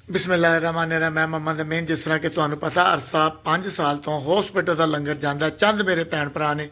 बिस्मिल्लाहिर्रहमानिर्रहीम। मैं मोहम्मद अमीन। जिस तरह कि तुहानू पता अरसा 5 साल तो हॉस्पिटल का लंगर जाता। चंद मेरे भैन भरा ने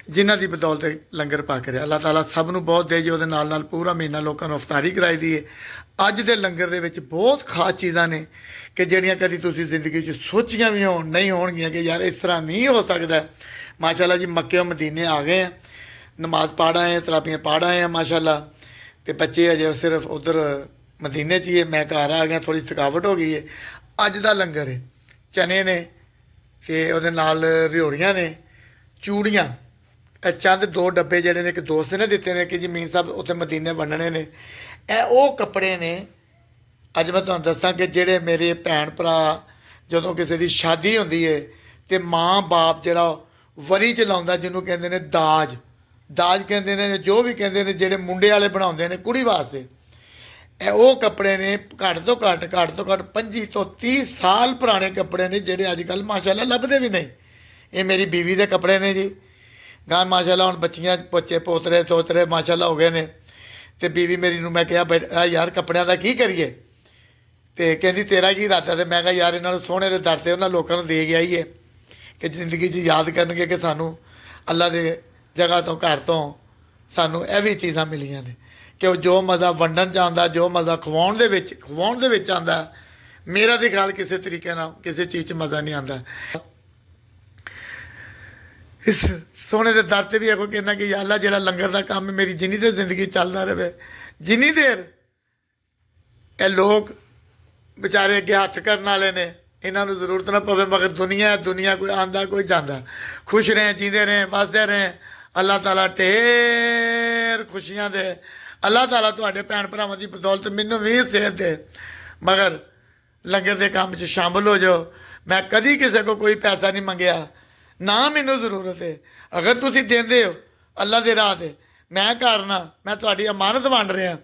जिन्हों की बदौलत लंगर पक रहा। अल्लाह ताला सब नू बहुत दे जी। वो पूरा महीना लोगों को अफतारी कराई दी है। अज के लंगर के बहुत खास चीज़ा ने कि जड़ियाँ कभी तुम जिंदगी सोचिया भी हो नहीं होनगियां कि यार इस तरह नहीं हो सकता। माशाअल्लाह जी मक्के मदीने आ गए हैं, नमाज पढ़ आए हैं, तराबियाँ पढ़ आए हैं माशाअल्लाह। तो बच्चे अजे सिर्फ उधर मदीने च ही है, मैं घर आ गया, थोड़ी थकावट हो गई है। अज का लंगर है चने ने ते ओहदे नाल रियोड़ियाँ ने, चूड़ियाँ, चंद 2 डब्बे जड़े ने एक दोस्त ने दिते ने कि जी मीन साहब उत्थे मदीने बनने ने। ए वो कपड़े ने अज मैं तुहानू दसां कि जेड़े मेरे भैन भरा जदों किसी की शादी होंदी है तो माँ बाप जड़ा वरी च लाउंदा जिन्हों कहते हैं दाज, दाज कहते हैं जो भी कहते हैं जेड़े मुंडे वाले बनाउंदे ने कुड़ी वास्ते। ਇਹ ਉਹ ਕੱਪੜੇ ਨੇ ਘੱਟ ਤੋਂ ਘੱਟ 25 ਤੋਂ 30 ਸਾਲ ਪੁਰਾਣੇ ਕੱਪੜੇ ਨੇ ਜਿਹੜੇ ਅੱਜ ਕੱਲ੍ਹ ਮਾਸ਼ਾਅੱਲਾ ਲੱਭਦੇ ਵੀ ਨਹੀਂ। ਇਹ ਮੇਰੀ ਬੀਵੀ ਦੇ ਕੱਪੜੇ ਨੇ ਜੀ। ਗਾਂ ਮਾਸ਼ਾਅੱਲਾ ਹੁਣ ਬੱਚੀਆਂ ਬੱਚੇ ਪੋਤਰੇ ਤੋਤਰੇ ਮਾਸ਼ਾਅੱਲਾ ਹੋ ਗਏ ਨੇ। ਅਤੇ ਬੀਵੀ ਮੇਰੀ ਨੂੰ ਮੈਂ ਕਿਹਾ ਯਾਰ ਕੱਪੜਿਆਂ ਦਾ ਕੀ ਕਰੀਏ। ਅਤੇ ਕਹਿੰਦੀ ਤੇਰਾ ਕੀ ਇਰਾਦਾ। ਅਤੇ ਮੈਂ ਕਿਹਾ ਯਾਰ ਇਹਨਾਂ ਨੂੰ ਸੋਹਣੇ ਦੇ ਦਰ 'ਤੇ ਉਹਨਾਂ ਲੋਕਾਂ ਨੂੰ ਦੇ ਕੇ ਆਈਏ ਕਿ ਜ਼ਿੰਦਗੀ 'ਚ ਯਾਦ ਕਰਨਗੇ ਕਿ ਸਾਨੂੰ ਅੱਲਾ ਦੇ ਜਗ੍ਹਾ ਤੋਂ ਘਰ ਤੋਂ ਸਾਨੂੰ ਇਹ ਵੀ ਚੀਜ਼ਾਂ ਮਿਲੀਆਂ ਨੇ कि जो मज़ा वंडन च आंदा, जो मज़ा खवाउण दे विच आंदा, मेरा तो ख्याल किसी तरीके नाल किसी चीज़ च मज़ा नहीं आंदा। इस सोने के दर से भी है कोई कहना कि अल्लाह जिहड़ा लंगर का काम मेरी जिन्नी देर जिंदगी चलता रहे, जिन्नी देर ये लोग बेचारे अगे हथ करने वाले ने इन्हों जरूरत ना पवे, मगर दुनिया कोई आंदा कोई जाता। खुश रहें, जींदे रहें, वसदे रहें। अल्लाह ताला ढेर खुशियां दे। अल्लाह ताला तुहाडे भैन भरावां दी बदौलत मैनूं भी सेहत दे, मगर लंगर के काम च शामिल हो जाओ। मैं कभी किसी को कोई पैसा नहीं मंगया, ना मैनूं जरूरत है। अगर तुसीं देंदे हो अल्लाह दे राह ते मैं करना, मैं तुहाडी अमानत वंड रहा।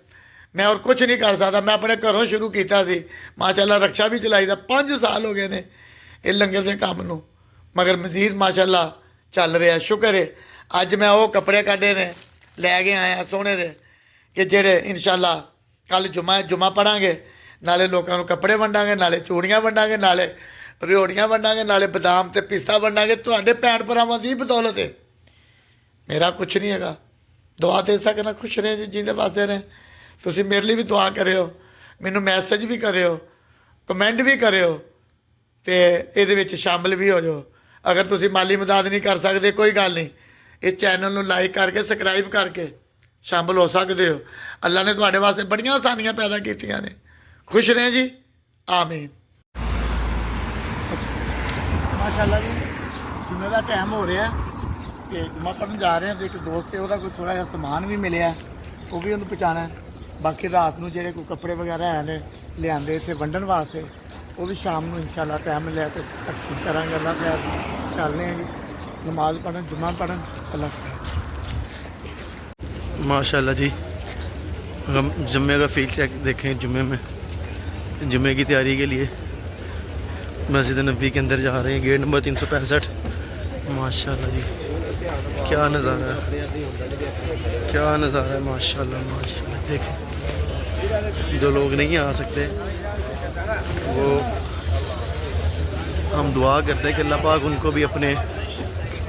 मैं और कुछ नहीं कर सकता। मैं अपने घरों शुरू किया सी माशाअल्लाह, रक्षा भी चलाई दा। 5 साल हो गए ने ये लंगर के काम नूं, मगर मजीद माशाअल्लाह चल रहा। शुक्र है अज मैं वो कपड़े कढ़े ने लैके आया सोने दे कि जेड़े इंशाअल्लाह कल जुमा पढ़ांगे, नाले लोगों को कपड़े वंडांगे, नाले चूड़ियाँ वंडांगे, नाले रियोड़ियाँ वंडांगे, नाले बदाम ते पिस्ता वंडांगे। तुहाडे भैन भरावां दी बदौलत है, मेरा कुछ नहीं हैगा। दुआ दे सकना, खुश रहें जी, जींदे वास्ते रहें। तुसीं मेरे लिए भी दुआ करियो, मैनू मैसेज भी करियो, कमेंट भी करियो, ते इहदे विच शामिल भी हो जाओ। अगर तुसीं माली मदद नहीं कर सकते कोई गल नहीं, इस चैनल नूं लाइक करके सबसक्राइब करके शामिल हो सकते हो। अल्लाह ने तुहाडे वास्ते बड़ियां आसानियां पैदा कीतियां ने। खुश रहें जी, आमीन। माशाअल्लाह जी जुम्मे का टाइम हो रहा है कि जुम्मा पढ़न जा रहे हैं। तो एक दोस्त है वह कोई थोड़ा जिहा समान भी मिले, वो भी उन्होंने पहुँचाना है। बाकी रात को जोड़े कोई कपड़े वगैरह है ने लियाते इतने वंडन वास्ते, वो भी शाम को इंशाअल्लाह टाइम मिले तो तकसीम करांगे। अल्लाह प्यार चलने हैं जी, नमाज पढ़न, जुम्मा पढ़न। अल्लाह माशाल्लाह जी। हम जुम्मे का फील्ड चेक देखें। जुम्मे में जुम्मे की तैयारी के लिए मस्जिद नबी के अंदर जा रहे हैं, गेट नंबर 365। माशाल्लाह जी क्या नज़ारा है, क्या नज़ारा है माशाल्लाह माशाल्लाह। देखें जो लोग नहीं आ सकते वो हम दुआ करते हैं कि अल्लाह पाक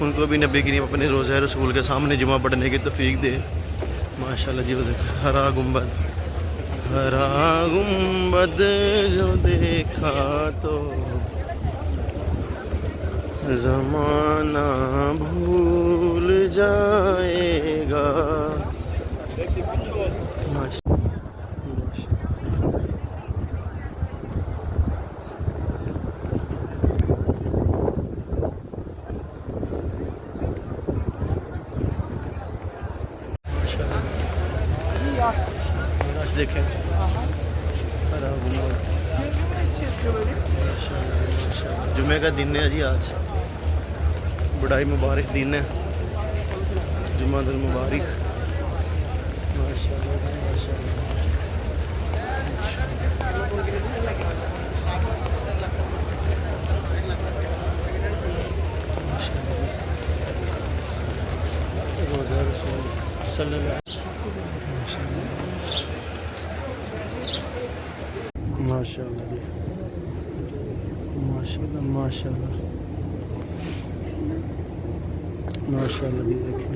उनको भी नबी करीम अपने रोज़ा रसूल के सामने जुमा पढ़ने की तौफीक दे माशाल्लाह जी। हरा गुंबद जो देखा तो ज़माना भूल जाएगा। देखें जुमे का दिन है जी। आज बड़ा ही मुबारक दिन है, जुम्मातुल मुबारक माशाल्लाह माशाल्लाह। रोज़ा रसूल सल्लल्लाहु अलैहि वसल्लम। माशाल्लाह जी, माशाल्लाह माशाल्लाह माशाल्लाह जी। देखिए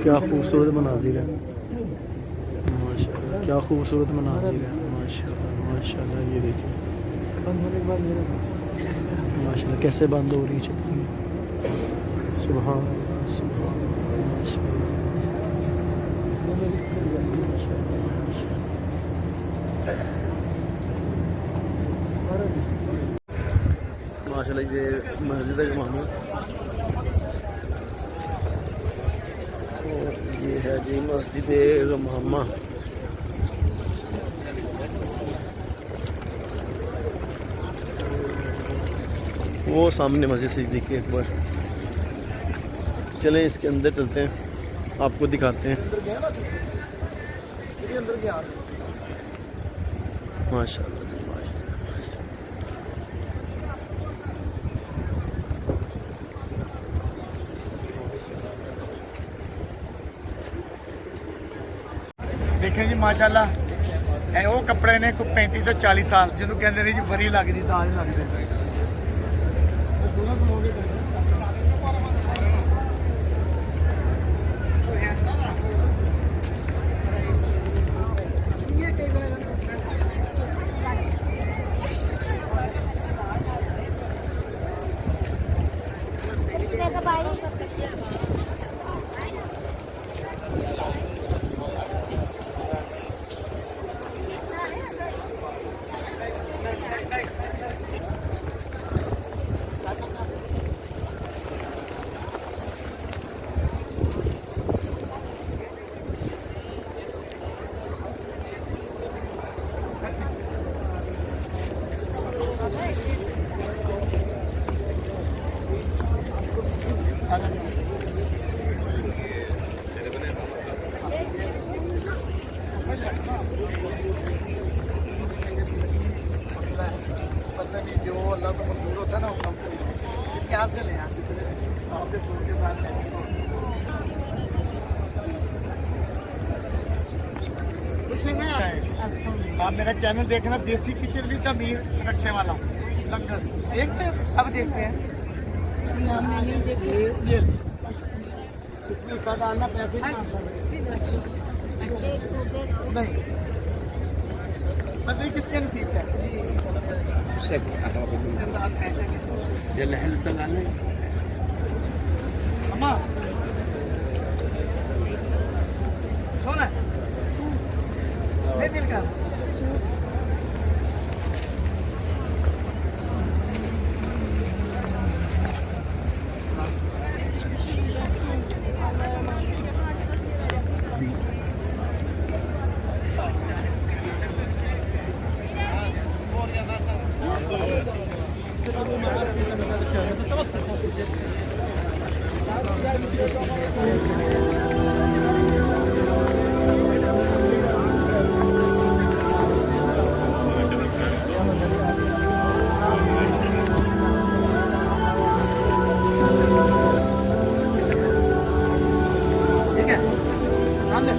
क्या खूबसूरत मनाजिर है, माशाल्लाह क्या खूबसूरत मनाजिर है, माशाल्लाह माशाल्लाह। ये देखिए माशाल्लाह कैसे बंद हो रही छतरी, सुभान अल्लाह सुभान अल्लाह, माशाल्लाह माशाल्लाह। ये मस्जिद है इमाम, और ये है जी मस्जिद गमामा। वो सामने मस्जिद सिद्दीक़ की अकबर। चलें इसके अंदर चलते हैं, आपको दिखाते हैं। माशाल्लाह जी माशाल्लाह। देखें जी माशाल्लाह, ਇਹ ਉਹ ਕੱਪੜੇ ਨੇ ਕੋਈ 35 ਤੋਂ 40 ਸਾਲ ਜਿਹਨੂੰ ਕਹਿੰਦੇ ਨੇ ਜੀ ਵਰੀ ਲੱਗਦੀ ਦਾਜ ਲੱਗਦੇ। जो अल्लाह को मंजूर होता है ना, इसके हाथ से ले आपके फूल के साथ कुछ नहीं आ रहा है। आप मेरा चैनल देखना, देसी किचन भी तमीर रखने वाला हूँ, लंगर देखते हैं। अब देखते हैं ये इसमें सब डालना, पैसे नहीं पता किसके नसीब है। يلا حلو استنى علي अम्मा सोना दिल का ठीक है सामने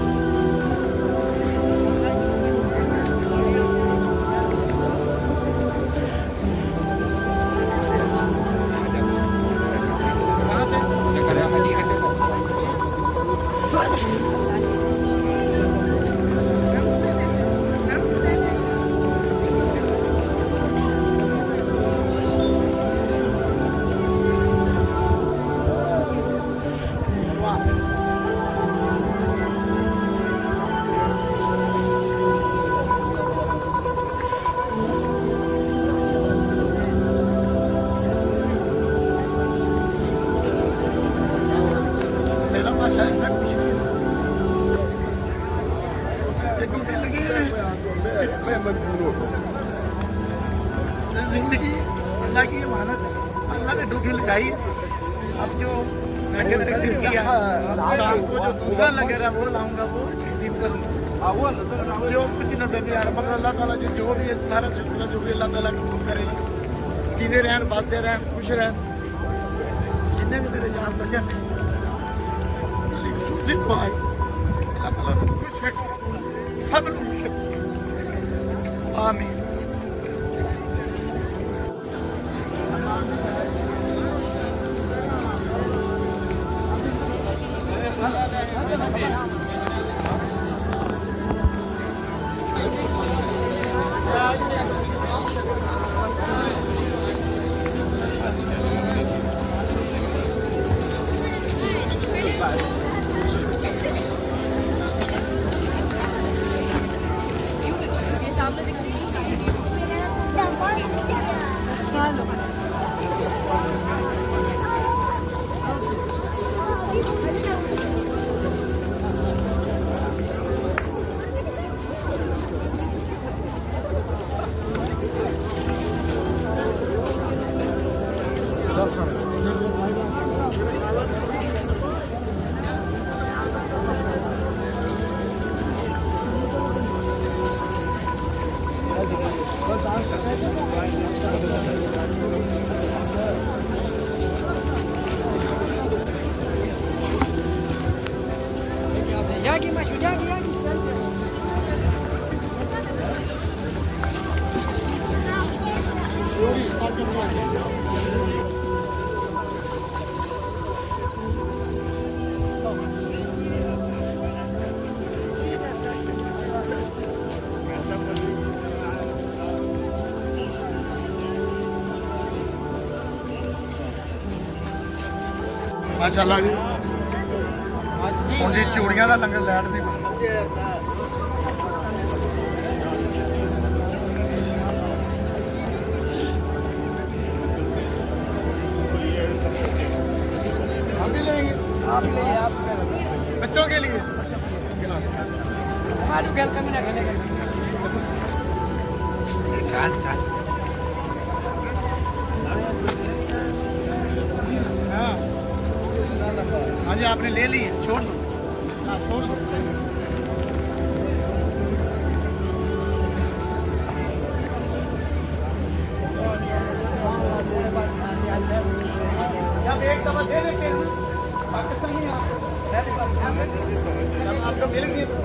जिंदगी अल्लाह की अमानत है, अल्लाह ने ड्यूटी लगाई है। अब जो मैंने तकसीम किया, शाम को जो दूसरा लगेगा वो लाऊंगा, वो तकसीम करूंगा। जो कुछ नजर नहीं आ रहा, मगर अल्लाह ताला जी जो भी सारा सिलसिला जो भी अल्लाह ताला कबूल करे, जीते रहन, बातें रहन, खुश रहन, जिन्हें भी मेरे यार सजन है अल्लाह ताला खुश रखे, सब खुश रखे। आमीन। माशाल्लाह जी ਹੁਣ ਜੀ ਚੂੜੀਆਂ ਦਾ ਲੰਗਰ ਲੈਟ ਨਹੀਂ ਬਣਦਾ हम भी लेंगे आप बच्चों के लिए हमारी वेलकम ना खेलेगा हाँ जी आपने ले ली है छोड़ दो हाँ छोड़ दो जब एक दफा दे देते हैं पाकिस्तानी आपको मिल गई